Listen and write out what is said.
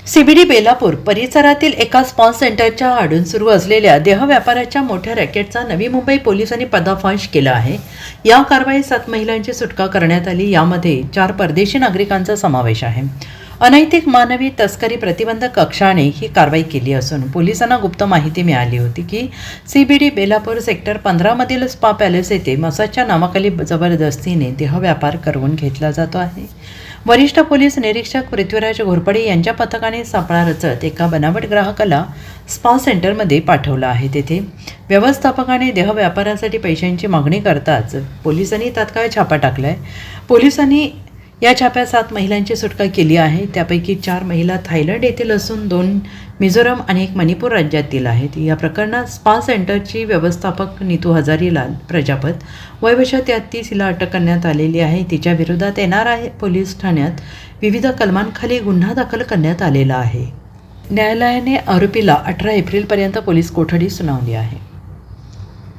CBD Belapur परिसरातील एका spa सेंटरच्या आडून सुरू असलेल्या देहव्यापाराच्या मोठ्या रॅकेटचा नवी मुंबई पोलिसांनी पर्दाफाश केला आहे। या कारवाईत 7 महिलांची सुटका करण्यात आली। यामध्ये 4 परदेशी नागरिकांचा समावेश आहे। अनैतिक मानवी तस्करी प्रतिबंधक कक्षाने ही कारवाई केली असून पोलिसांना गुप्त माहिती मिळाली होती की सीबीडी बेलापूर सेक्टर 15 मधील स्पा पॅलेस येथे मसाजच्या नावाखाली जबरदस्तीने देहव्यापार करून घेतला जातो आहे। वरिष्ठ पोलीस निरीक्षक पृथ्वीराज घोरपडे यांच्या पथकाने सापळा रचत एका बनावट ग्राहकाला स्पा सेंटरमध्ये पाठवलं आहे। तेथे व्यवस्थापकाने देहव्यापारासाठी पैशांची मागणी करताच पोलिसांनी तात्काळ छापा टाकलाय। पोलिसांनी या छाप्यात 7 महिलांची सुटका केली आहे। त्यापैकी 4 महिला थायलंड येथील असून 2 मिझोरम आणि 1 मणिपूर राज्यातील आहेत। या प्रकरणात स्पा सेंटरची व्यवस्थापक नीतू हजारीलाल प्रजापत वय वर्ष 33 हिला अटक करण्यात आलेली आहे। तिच्या विरोधात NRI पोलीस ठाण्यात विविध कलमांखाली गुन्हा दाखल करण्यात आलेला आहे। न्यायालयाने आरोपीला 18 एप्रिलपर्यंत पोलीस कोठडी सुनावली आहे।